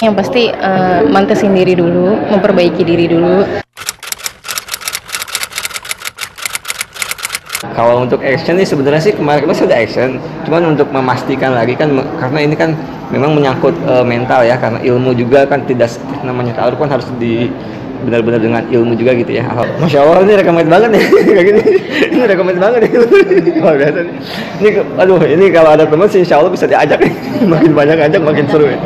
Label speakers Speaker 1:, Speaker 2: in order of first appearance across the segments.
Speaker 1: Yang pasti mantesin diri dulu, memperbaiki diri dulu.
Speaker 2: Kalau untuk action nih sebenarnya sih kemarin sudah action, cuman untuk memastikan lagi kan karena ini kan memang menyangkut mental ya, karena ilmu juga kan tidak namanya taruh kan harus di benar-benar dengan ilmu juga gitu ya. Masya Allah ini recommend banget nih kayak gini, ini recommend banget nih. Luar biasa nih. Ini aduh ini kalau ada teman sih Insya Allah bisa diajak nih. Makin banyak ajak makin seru ya.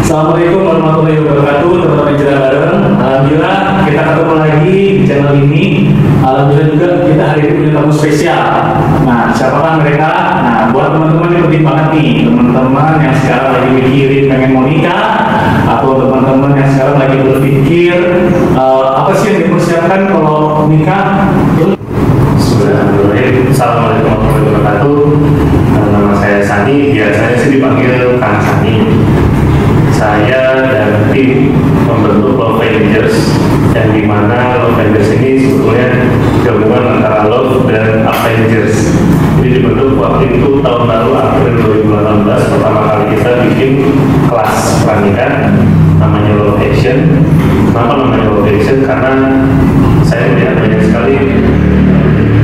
Speaker 3: Assalamualaikum warahmatullahi wabarakatuh, teman-teman Jalan Bareng. Alhamdulillah kita ketemu lagi di channel ini. Alhamdulillah juga kita hari ini punya tamu spesial. Nah, siapakah mereka? Nah, buat teman-teman yang penting banget nih, teman-teman yang sekarang lagi mikirin pengen mau nikah, atau teman-teman yang sekarang lagi berpikir apa sih yang dipersiapkan kalau nikah. Bismillahirrahmanirrahim. Assalamualaikum warahmatullahi wabarakatuh. Nama saya Sani, biasanya sih dipanggil Kang Sani. Saya dan tim membentuk Love Avengers, yang dimana Love Avengers ini sebetulnya gabungan antara Love dan Avengers. Jadi dibentuk waktu itu tahun lalu April 2018, pertama kali kita bikin kelas pernikahan namanya Love Action. Kenapa namanya Love Action? Karena saya melihat banyak sekali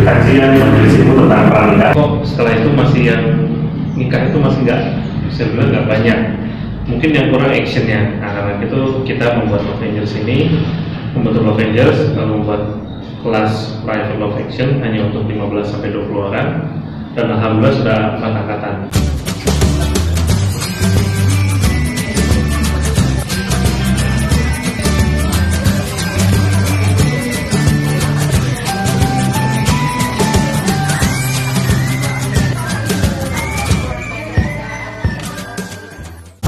Speaker 3: kajian majelis ilmu tentang pernikahan. Kok setelah itu masih yang nikah itu masih saya bilang nggak banyak. Mungkin yang kurang actionnya. Nah, karena itu kita membuat Love Avengers ini, membentuk Love Avengers, membuat kelas private Love Action hanya untuk 15-20 orang, dan alhamdulillah sudah 4 angkatan.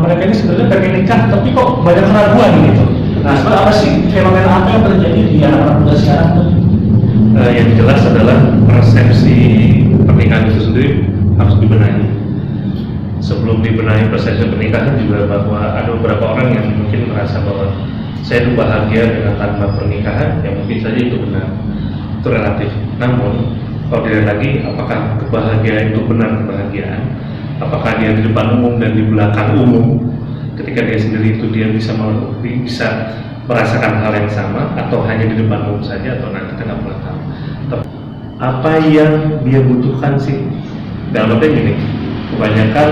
Speaker 3: Mereka ini sebenarnya pengen nikah, tapi kok banyak keraguan gitu. Nah, sebenarnya apa sih fenomena apa yang terjadi di anak muda sekarang tuh? Yang jelas adalah persepsi pernikahan itu sendiri harus dibenahi. Sebelum dibenahi persepsi pernikahan juga bahwa ada beberapa orang yang mungkin merasa bahwa saya itu bahagia dengan tanpa pernikahan, yang mungkin saja itu benar, itu relatif. Namun kalau dilihat lagi, apakah kebahagiaan itu benar kebahagiaan? Apakah dia di depan umum dan di belakang umum, ketika dia sendiri itu dia bisa merasakan hal yang sama, atau hanya di depan umum saja, atau nanti kita nggak pernah tahu. Apa yang dia butuhkan sih? Dalam arti gini, kebanyakan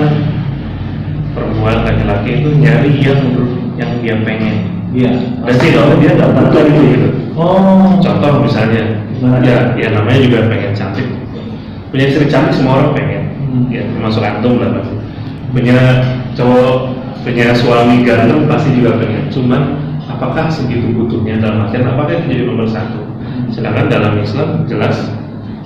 Speaker 3: perempuan laki-laki itu nyari yang dia pengen. Iya. Dan kalau dia nggak butuh itu gitu. Oh. Contoh misalnya, ya namanya juga pengen cantik. Punya istri cantik semua orang pengen. Ya, termasuk antum lah pasti. Punya cowok, punya suami ganteng pasti juga pengen. Cuman apakah segitu butuhnya, dalam artian apakah itu jadi nomor satu? Sedangkan dalam Islam jelas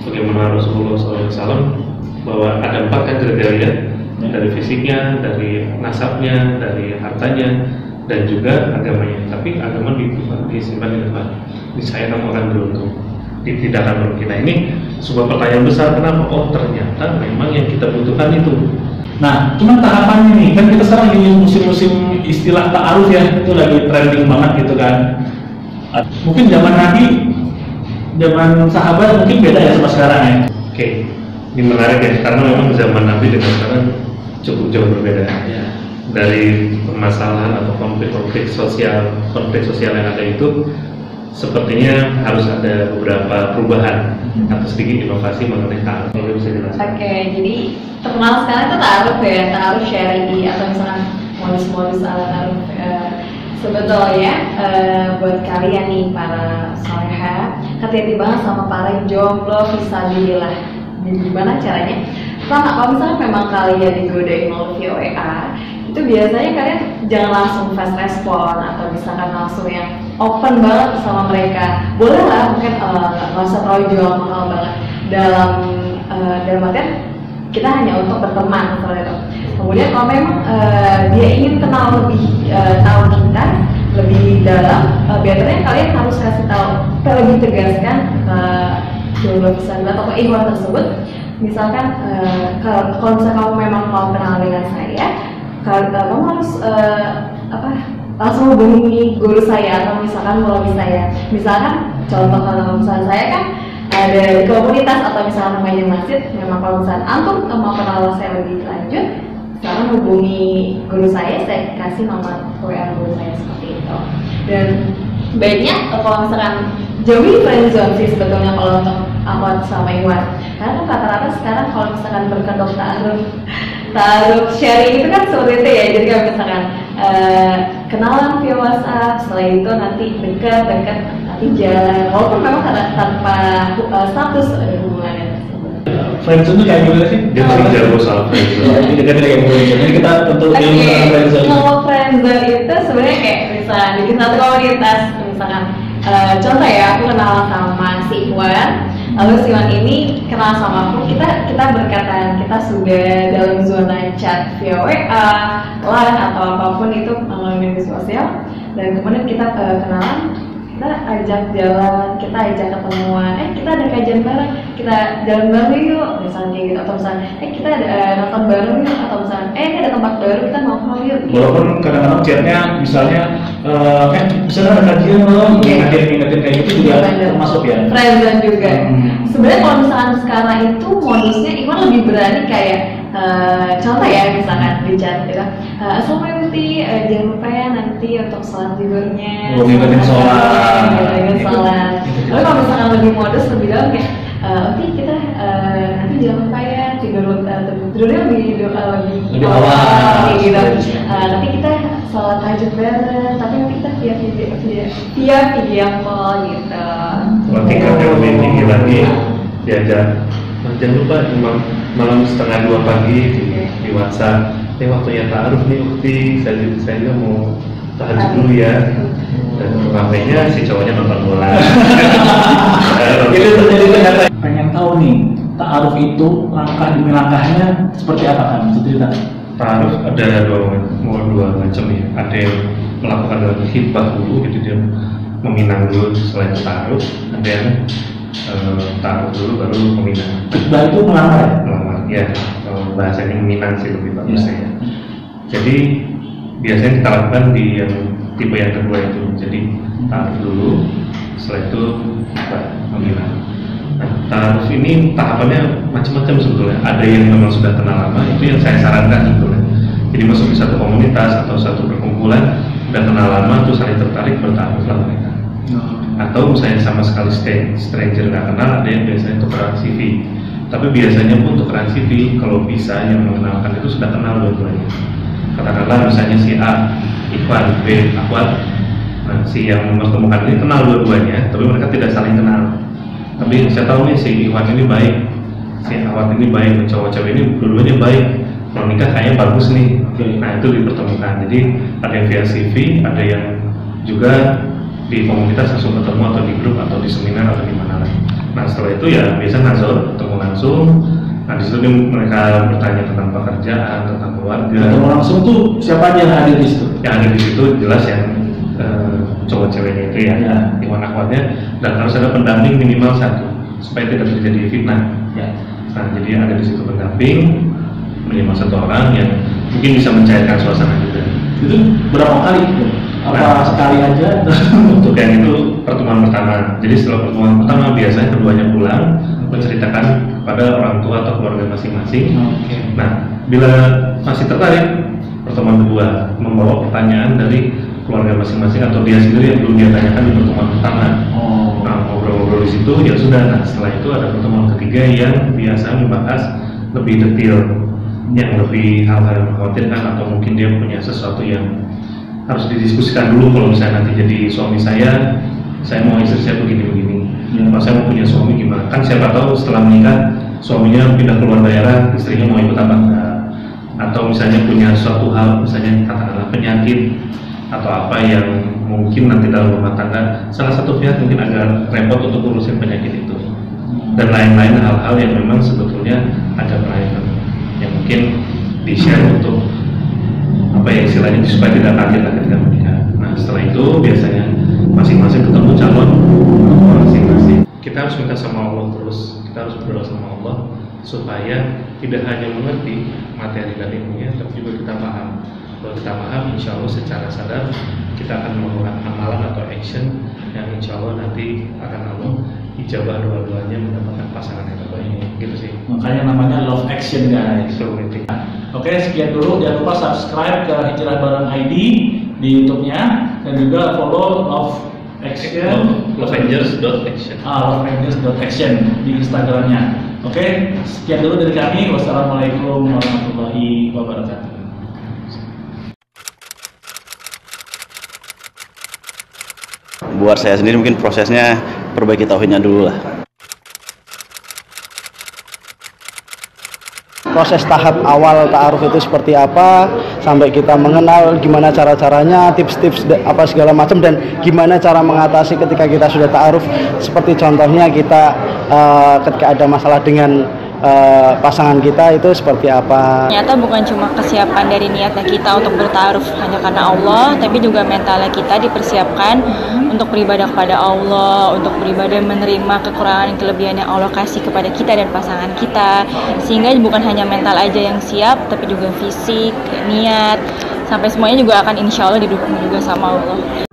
Speaker 3: bagaimana Rasulullah SAW bahwa ada 4 kan kriteria, dari fisiknya, dari nasabnya, dari hartanya, dan juga agamanya. Tapi agama disimpan di depan, disayang orang beruntung, tidak akan merugi. Nah, ini sebuah pertanyaan besar, kenapa? Oh, ternyata memang yang kita butuhkan itu. Nah, cuman tahapannya nih, kan kita sekarang lagi musim-musim istilah ta'aruf ya, itu lagi trending banget gitu kan. Mungkin zaman Nabi, zaman sahabat mungkin beda ya sama sekarang ya. Oke, ini menarik ya, karena memang zaman Nabi dengan sekarang cukup jauh berbeda ya. Dari permasalahan atau konflik sosial yang ada itu, sepertinya harus ada beberapa perubahan atau sedikit inovasi mengenai ta'aruf. Kalau bisa jelaskan.
Speaker 4: Oke, jadi terkenal sekarang itu ta'aruf ya, ta'aruf syar'i atau misalkan modus-modus ala ta'aruf. Sebetulnya buat kalian nih para soleha, hati-hati banget sama para jomblo fisabilillah. Jadi gimana caranya? Pertama, kalau misalnya memang kalian digodain melalui WA, itu biasanya kalian jangan langsung fast respon atau misalkan langsung yang open banget sama mereka. Boleh lah, mungkin nggak usah terlalu jual mahal banget dalam artian kita hanya untuk berteman seperti itu. Kemudian kalau memang dia ingin kenal lebih tahu kita lebih dalam, biasanya kalian harus kasih tahu, lebih tegaskan ke jomblo fisabilillah atau ke ikhwan tersebut. Misalkan kalau misalkan kamu memang mau kenal dengan saya, kamu harus langsung hubungi guru saya atau misalkan melalui saya. Misalkan contoh kalau misalnya saya kan ada di komunitas atau misalnya namanya masjid, memang kalau misalnya antum mau kenal saya lebih lanjut, sekarang hubungi guru saya kasih nomor WA guru saya seperti itu. Dan baiknya kalau misalkan jauhi friendzone sih sebetulnya kalau untuk Ahwat sama Iwan, karena kan rata-rata sekarang kalau misalkan berkedok taruh sharing itu kan seperti itu ya. Jadi kalau misalkan kenalan via WhatsApp, setelah itu nanti dekat nanti jalan, walaupun memang tanpa status ada hubungannya.
Speaker 3: Friendzone itu kayak gimana sih?
Speaker 5: Dia masih jago soal friendzone.
Speaker 3: Jadi kita kayak friendzone. Jadi kita untuk ilmu tentang friendzone.
Speaker 4: Kalau friendzone itu sebenarnya kayak bisa bikin satu komunitas, misalkan contoh ya, aku kenal sama si Iwan, lalu si Iwan ini kenal sama aku, kita berkaitan, kita sudah dalam zona chat via WA, line atau apapun itu melalui media sosial, dan kemudian kita kenalan, kita ajak jalan, kita ajak ketemuan, kita ada kajian bareng, kita jalan bareng yuk, misalnya gitu, atau misalnya kita ada nonton bareng yuk, atau misalnya ini ada tempat baru kita nongkrong yuk.
Speaker 3: Walaupun kadang-kadang chatnya misalnya misalnya ada kajian loh, ingetin kayak gitu juga termasuk ya.
Speaker 4: Friendzone juga. Sebenarnya kalau misalkan sekarang itu modusnya Iwan lebih berani kayak contoh ya, misalkan di chat gitu, assalamualaikum jangan lupa ya nanti untuk sholat tidurnya.
Speaker 3: Ngingetin sholat.
Speaker 4: Tapi kalau misalkan lebih modus lebih dalam kayak oke kita nanti jangan lupa ya tidurnya lebih awal gitu. Nanti kita sholat tahajud bareng, tapi nanti kita via video call gitu.
Speaker 5: Tingkatnya lebih tinggi lagi, diajak. Jangan lupa malam 1:30 pagi di WhatsApp. Ini waktunya ta'aruf nih ukti, saya juga mau tahajud dulu ya. Dan HP-nya si cowoknya nonton bola.
Speaker 3: Itu terjadi ternyata. Pengen tahu nih, ta'aruf itu langkah demi langkahnya seperti apa kan? Bisa cerita?
Speaker 5: Ta'aruf ada dua macam ya. Ada yang melakukan dalam khitbah dulu, gitu dia meminang dulu selain ta'aruf. Ada yang ta'aruf dulu baru meminang.
Speaker 3: Khitbah itu melamar ya?
Speaker 5: Melamar, ya. Kalau bahasanya meminang sih lebih bagusnya ya. Jadi biasanya kita lakukan di yang tipe yang kedua itu. Jadi ta'aruf dulu, setelah itu kita meminang. Nah, ta'aruf ini tahapannya macam-macam sebetulnya. Ada yang memang sudah kenal lama, itu yang saya sarankan sebetulnya. Jadi masuk di satu komunitas atau satu perkumpulan, udah kenal lama, terus saling tertarik, berta'aruf lah mereka. Atau misalnya sama sekali stranger nggak kenal, ada yang biasanya tukeran CV. Tapi biasanya pun tukeran CV kalau bisa yang mengenalkan itu sudah kenal dua-duanya. Katakanlah misalnya si A, Ikhwan, B, Ahwat. Nah, si yang mempertemukan ini kenal dua-duanya, tapi mereka tidak saling kenal. Tapi saya tahu nih si Ikhwan ini baik, si Ahwat ini baik, cowok-cowok ini dua-duanya baik. Kalau nikah kayaknya bagus nih. Nah, itu dipertemukan. Jadi ada yang via CV, ada yang juga di komunitas langsung ketemu atau di grup atau di seminar atau di mana lah. Nah, setelah itu ya biasa nazar, ketemu langsung. Nah, di situ mereka bertanya tentang pekerjaan, tentang keluarga.
Speaker 3: Ketemu langsung tuh siapa aja yang hadir di situ?
Speaker 5: Yang ada di situ jelas yang cowok ceweknya itu ya, Iwan Ahwatnya, dan harus ada pendamping minimal satu supaya tidak terjadi fitnah.
Speaker 3: Ya.
Speaker 5: Nah, jadi ada di situ pendamping minimal satu orang yang mungkin bisa mencairkan suasana juga.
Speaker 3: Itu berapa kali? Apa sekali aja?
Speaker 5: Untuk yang itu pertemuan pertama. Jadi setelah pertemuan pertama biasanya keduanya pulang menceritakan kepada orang tua atau keluarga masing-masing. Nah, bila masih tertarik, pertemuan kedua membawa pertanyaan dari keluarga masing-masing atau dia sendiri yang belum dia tanyakan di pertemuan pertama. Nah, ngobrol-ngobrol di situ ya sudah. Nah, setelah itu ada pertemuan ketiga yang biasa membahas lebih detail, yang lebih hal-hal yang mengkhawatirkan atau mungkin dia punya sesuatu yang harus didiskusikan dulu. Kalau misalnya nanti jadi suami saya mau istri saya begini-begini. Kalau saya mau punya suami gimana? Kan siapa tahu setelah menikah suaminya pindah keluar daerah, istrinya mau ikut apa enggak? Atau misalnya punya suatu hal, misalnya katakanlah penyakit atau apa yang mungkin nanti dalam rumah tangga salah satu pihak mungkin agak repot untuk urusin penyakit itu, dan lain-lain hal-hal yang memang sebetulnya agak private yang mungkin di-share untuk apa ya istilahnya supaya tidak kaget lah ketika menikah. Nah, setelah itu biasanya masing-masing ketemu calon masing-masing. Kita harus minta sama Allah terus, kita harus berdoa sama Allah supaya tidak hanya mengerti materi dan ilmunya, tapi juga kita paham. Kalau kita paham, insya Allah secara sadar kita akan melakukan amalan atau action yang insya Allah nanti akan Allah ijabah dua-duanya mendapatkan pasangan yang terbaik, gitu sih.
Speaker 3: Makanya namanya love action guys. Oke, sekian dulu. Jangan lupa subscribe ke Hijrah Bareng ID di YouTube-nya dan juga follow Love Action,
Speaker 5: Loveangels.action.
Speaker 3: Loveangels.action di Instagramnya. Oke, sekian dulu dari kami. Wassalamualaikum warahmatullahi wabarakatuh.
Speaker 6: Buat saya sendiri mungkin prosesnya perbaiki tauhidnya dulu lah. Proses tahap awal ta'aruf itu seperti apa, sampai kita mengenal gimana cara-caranya, tips-tips apa segala macam, dan gimana cara mengatasi ketika kita sudah ta'aruf. Seperti contohnya kita ketika ada masalah dengan pasangan kita itu seperti apa.
Speaker 7: Ternyata bukan cuma kesiapan dari niatnya kita untuk bertaaruf hanya karena Allah, tapi juga mentalnya kita dipersiapkan untuk beribadah kepada Allah, untuk beribadah menerima kekurangan dan kelebihan yang Allah kasih kepada kita dan pasangan kita. Sehingga bukan hanya mental aja yang siap, tapi juga fisik, niat, sampai semuanya juga akan insya Allah didukung juga sama Allah.